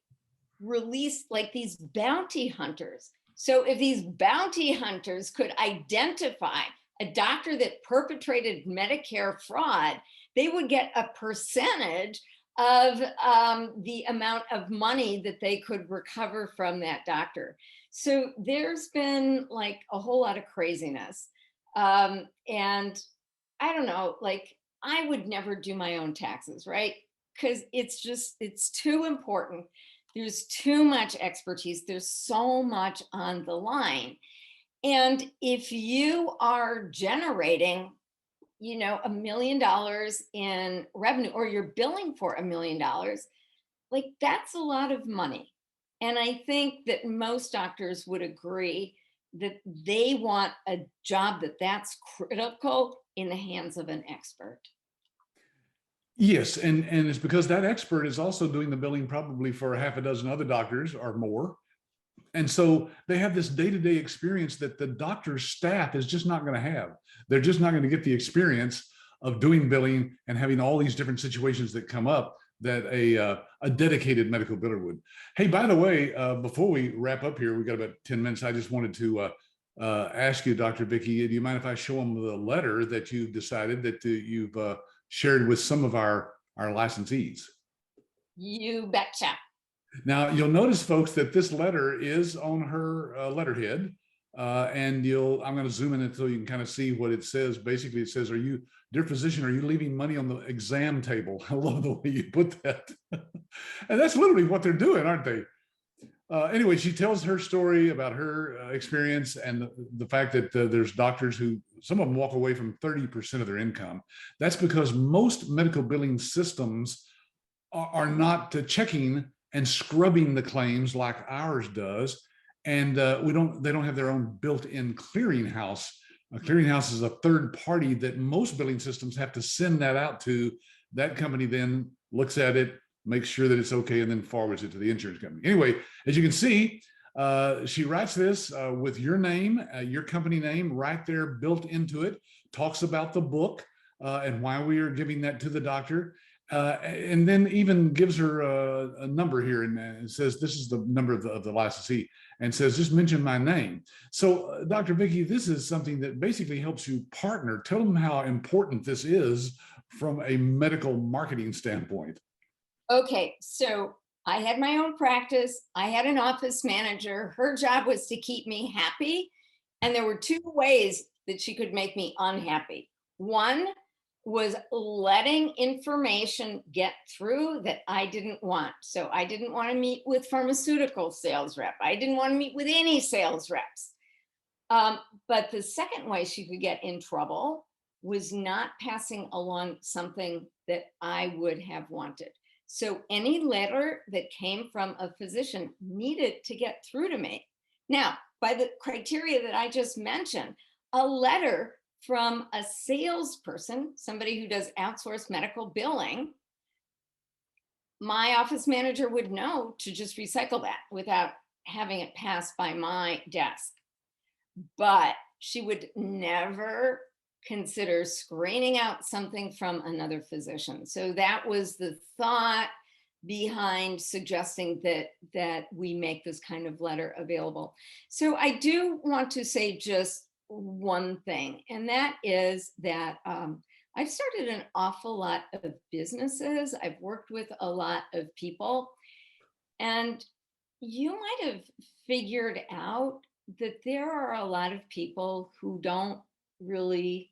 released like these bounty hunters. So if these bounty hunters could identify a doctor that perpetrated Medicare fraud, they would get a percentage of the amount of money that they could recover from that doctor. So there's been like a whole lot of craziness. And I don't know, like I would never do my own taxes, right? Because it's too important. There's too much expertise. There's so much on the line. And if you are generating, you know, $1 million in revenue, or you're billing for $1 million, like that's a lot of money. And I think that most doctors would agree that they want a job that's critical in the hands of an expert. Yes, and it's because that expert is also doing the billing probably for a half a dozen other doctors or more. And so they have this day-to-day experience that the doctor's staff is just not going to have. They're just not going to get the experience of doing billing and having all these different situations that come up that a dedicated medical biller would. Hey, by the way, before we wrap up here, we got about 10 minutes. I just wanted to ask you, Dr. Vicki, do you mind if I show them the letter that you've decided that you've shared with some of our licensees? You betcha. Now, you'll notice, folks, that this letter is on her letterhead. And I'm going to zoom in until you can kind of see what it says. Basically, it says, dear physician, are you leaving money on the exam table? I love the way you put that. And that's literally what they're doing, aren't they? Anyway, she tells her story about her experience and the fact that there's doctors who, some of them walk away from 30% of their income. That's because most medical billing systems are not checking and scrubbing the claims like ours does. And they don't have their own built-in clearinghouse. A clearinghouse is a third party that most billing systems have to send that out to. That company then looks at it, makes sure that it's okay, and then forwards it to the insurance company. Anyway, as you can see, she writes this with your name, your company name right there built into it. talks about the book and why we are giving that to the doctor. And then even gives her a number here and says, this is the number of the licensee, and says, just mention my name. So Dr. Vicki, this is something that basically helps you partner. Tell them how important this is from a medical marketing standpoint. Okay, so I had my own practice. I had an office manager. Her job was to keep me happy. And there were two ways that she could make me unhappy. One was letting information get through that I didn't want. So I didn't want to meet with pharmaceutical sales rep. I didn't want to meet with any sales reps. But the second way she could get in trouble was not passing along something that I would have wanted. So any letter that came from a physician needed to get through to me. Now, by the criteria that I just mentioned, a letter from a salesperson, somebody who does outsourced medical billing, my office manager would know to just recycle that without having it pass by my desk. But she would never consider screening out something from another physician. So that was the thought behind suggesting that we make this kind of letter available. So I do want to say just one thing, and that is that I've started an awful lot of businesses. I've worked with a lot of people, and you might have figured out that there are a lot of people who don't really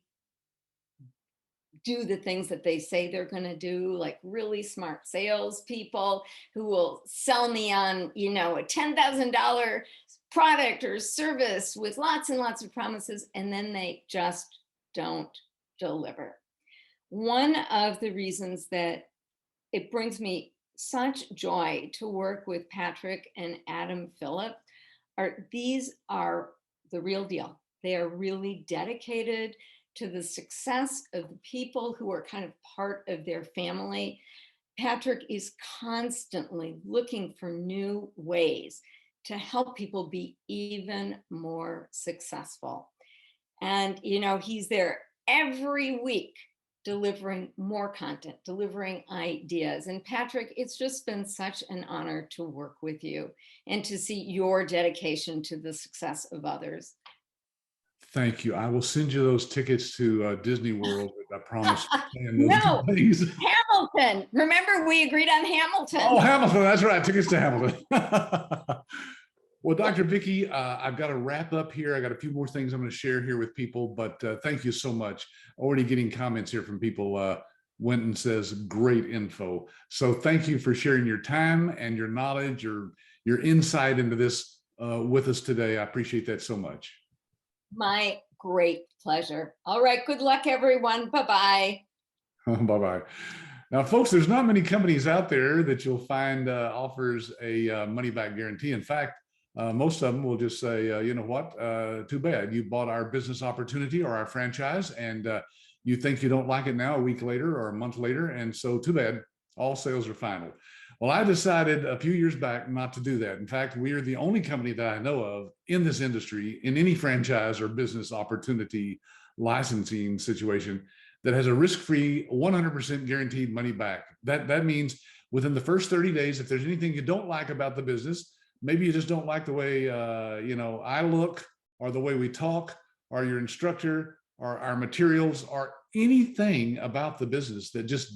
do the things that they say they're going to do, like really smart salespeople who will sell me on, a $10,000 product or service with lots and lots of promises, and then they just don't deliver. One of the reasons that it brings me such joy to work with Patrick and Adam Phillip these are the real deal. They are really dedicated to the success of the people who are kind of part of their family. Patrick is constantly looking for new ways to help people be even more successful. And, he's there every week delivering more content, delivering ideas. And Patrick, it's just been such an honor to work with you and to see your dedication to the success of others. Thank you. I will send you those tickets to Disney World. I promise. No, Hamilton. Remember, we agreed on Hamilton. Oh, Hamilton. That's right. Tickets to Hamilton. Well, Dr. Vicki, I've got to wrap up here. I got a few more things I'm going to share here with people, but thank you so much. Already getting comments here from people. Winton says, great info. So thank you for sharing your time and your knowledge, your insight into this with us today. I appreciate that so much. My great pleasure. All right. Good luck, everyone. Bye-bye. Bye-bye. Now, folks, there's not many companies out there that you'll find offers a money-back guarantee. In fact, most of them will just say, you know what, too bad. You bought our business opportunity or our franchise, and you think you don't like it now a week later or a month later. And so too bad, all sales are final. Well, I decided a few years back not to do that. In fact, we are the only company that I know of in this industry, in any franchise or business opportunity licensing situation, that has a risk-free 100% guaranteed money back. That means within the first 30 days, if there's anything you don't like about the business, maybe you just don't like the way I look, or the way we talk, or your instructor, or our materials, or anything about the business that just,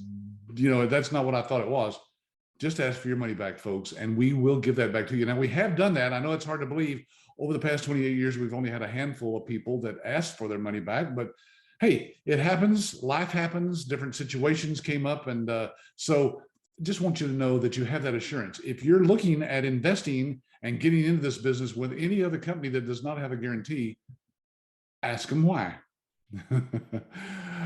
that's not what I thought it was. Just ask for your money back, folks, and we will give that back to you. Now, we have done that. I know it's hard to believe. Over the past 28 years, we've only had a handful of people that asked for their money back, but hey, it happens. Life happens. Different situations came up. And so just want you to know that you have that assurance. If you're looking at investing and getting into this business with any other company that does not have a guarantee, ask them why.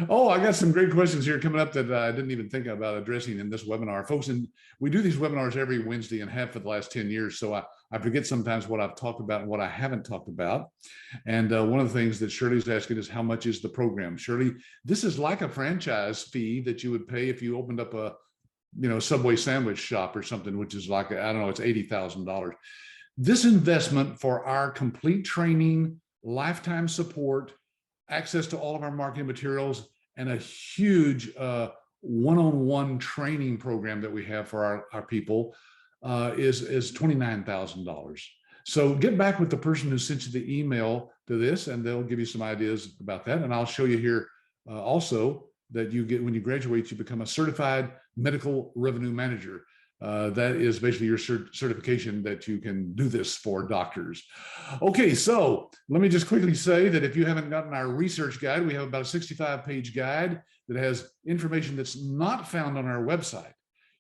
Oh, I got some great questions here coming up that I didn't even think about addressing in this webinar, folks. And we do these webinars every Wednesday and have for the last 10 years. So I forget sometimes what I've talked about and what I haven't talked about. And one of the things that Shirley's asking is, how much is the program? Shirley, this is like a franchise fee that you would pay if you opened up a Subway sandwich shop or something, which is like, I don't know, it's $80,000. This investment for our complete training, lifetime support, access to all of our marketing materials, and a huge one-on-one training program that we have for our people is $29,000. So get back with the person who sent you the email to this, and they'll give you some ideas about that. And I'll show you here also that you get, when you graduate, you become a certified medical revenue manager. That is basically your certification that you can do this for doctors. Okay, so let me just quickly say that if you haven't gotten our research guide, we have about a 65-page guide that has information that's not found on our website.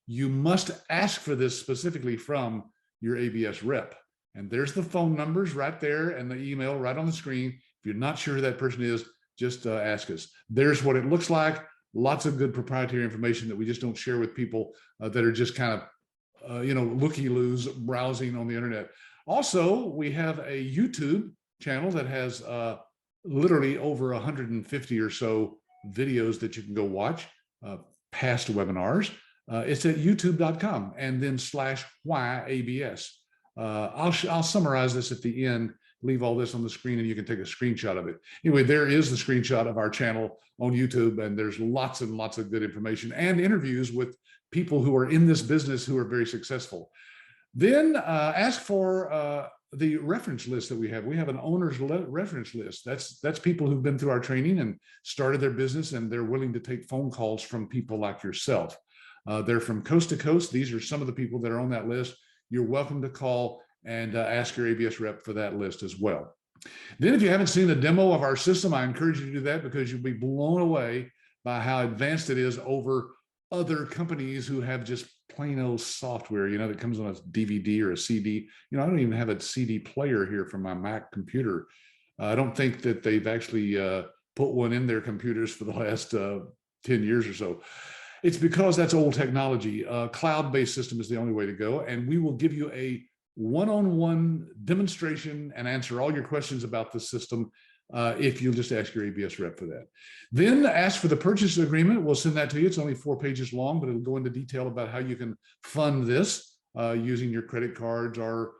You must ask for this specifically from your ABS rep. And there's the phone numbers right there and the email right on the screen. If you're not sure who that person is, just ask us. There's what it looks like. Lots of good proprietary information that we just don't share with people that are just kind of, looky-loos browsing on the internet. Also, we have a YouTube channel that has literally over 150 or so videos that you can go watch, past webinars. It's at youtube.com and then /YABS. I'll summarize this at the end, leave all this on the screen, and you can take a screenshot of it. Anyway, there is the screenshot of our channel on YouTube, and there's lots and lots of good information and interviews with people who are in this business who are very successful. Then ask for the reference list that we have. We have an owner's reference list. That's people who've been through our training and started their business, and they're willing to take phone calls from people like yourself. They're from coast to coast. These are some of the people that are on that list. You're welcome to call and ask your ABS rep for that list as well. Then if you haven't seen a demo of our system, I encourage you to do that, because you'll be blown away by how advanced it is over other companies who have just plain old software, that comes on a DVD or a CD. I don't even have a CD player here from my Mac computer. I don't think that they've actually put one in their computers for the last 10 years or so. It's because that's old technology. Cloud-based system is the only way to go. And we will give you a one-on-one demonstration and answer all your questions about the system if you'll just ask your ABS rep for that. Then ask for the purchase agreement. We'll send that to you. It's only 4 pages long, but it'll go into detail about how you can fund this using your credit cards or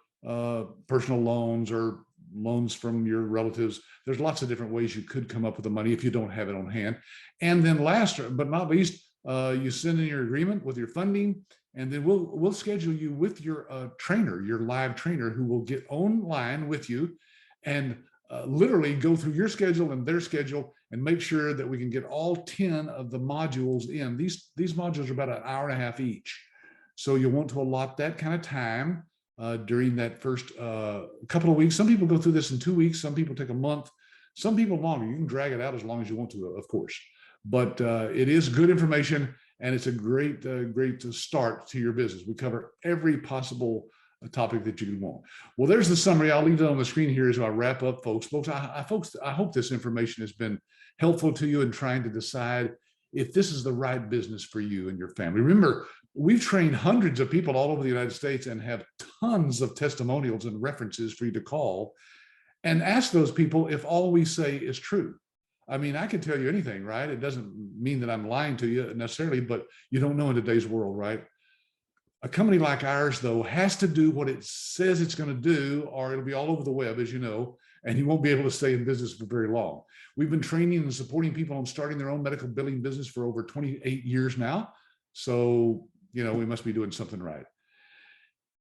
personal loans or loans from your relatives. There's lots of different ways you could come up with the money if you don't have it on hand. And then last but not least, you send in your agreement with your funding, and then we'll schedule you with your trainer, your live trainer, who will get online with you and literally go through your schedule and their schedule and make sure that we can get all 10 of the modules in. These modules are about an hour and a half each. So you'll want to allot that kind of time during that first couple of weeks. Some people go through this in 2 weeks. Some people take a month. Some people longer. You can drag it out as long as you want to, of course. But it is good information, and it's a great start to your business. We cover every possible topic that you can want. Well, there's the summary. I'll leave it on the screen here as I wrap up, folks. I hope this information has been helpful to you in trying to decide if this is the right business for you and your family. Remember, we've trained hundreds of people all over the United States and have tons of testimonials and references for you to call and ask those people if all we say is true. I mean, I can tell you anything, right? It doesn't mean that I'm lying to you necessarily, but you don't know in today's world, right? A company like ours, though, has to do what it says it's going to do, or it'll be all over the web, as you know, and you won't be able to stay in business for very long. We've been training and supporting people on starting their own medical billing business for over 28 years now. So, we must be doing something right.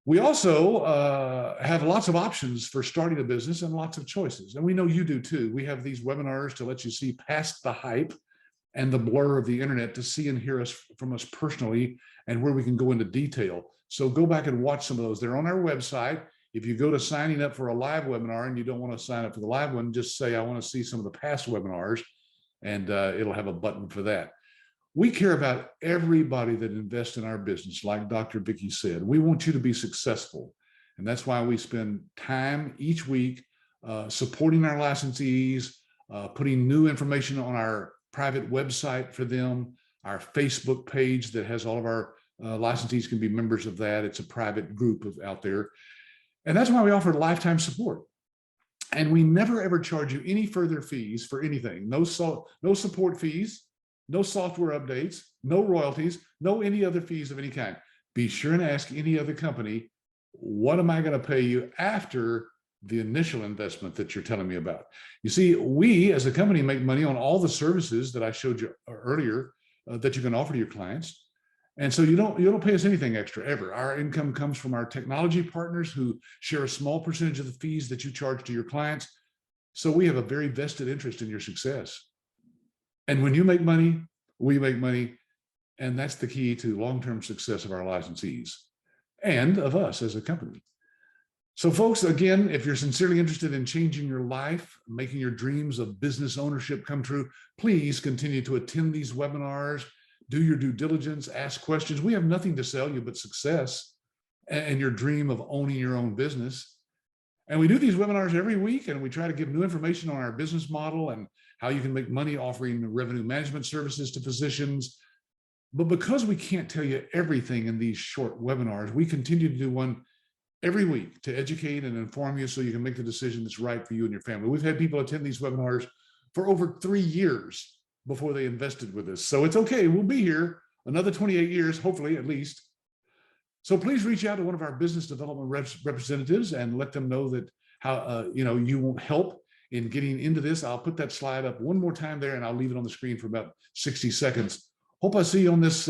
We also have lots of options for starting a business and lots of choices. And we know you do too. We have these webinars to let you see past the hype and the blur of the internet to see and hear us from us personally and where we can go into detail. So go back and watch some of those. They're on our website. If you go to signing up for a live webinar and you don't want to sign up for the live one, just say, I want to see some of the past webinars, and it'll have a button for that. We care about everybody that invests in our business, like Dr. Vicki said. We want you to be successful. And that's why we spend time each week supporting our licensees, putting new information on our private website for them, our Facebook page that has all of our licensees can be members of that. It's a private group out there. And that's why we offer lifetime support. And we never ever charge you any further fees for anything. No support fees, no software updates, no royalties, no any other fees of any kind. Be sure and ask any other company, what am I going to pay you after the initial investment that you're telling me about. You see, we as a company make money on all the services that I showed you earlier that you can offer to your clients. And so you don't pay us anything extra ever. Our income comes from our technology partners who share a small percentage of the fees that you charge to your clients. So we have a very vested interest in your success. And when you make money, we make money. And that's the key to long-term success of our licensees and of us as a company. So folks, again, if you're sincerely interested in changing your life, making your dreams of business ownership come true, please continue to attend these webinars, do your due diligence, ask questions. We have nothing to sell you but success and your dream of owning your own business. And we do these webinars every week, and we try to give new information on our business model and how you can make money offering revenue management services to physicians. But because we can't tell you everything in these short webinars, we continue to do one every week to educate and inform you so you can make the decision that's right for you and your family. We've had people attend these webinars for over 3 years before they invested with us. So it's okay. We'll be here another 28 years, hopefully at least. So please reach out to one of our business development representatives and let them know that how you will help in getting into this. I'll put that slide up one more time there, and I'll leave it on the screen for about 60 seconds. Hope I see you on this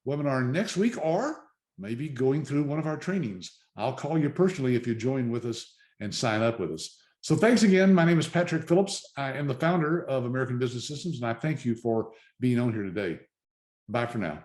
webinar next week, or maybe going through one of our trainings. I'll call you personally if you join with us and sign up with us. So thanks again. My name is Patrick Phillips. I am the founder of American Business Systems, and I thank you for being on here today. Bye for now.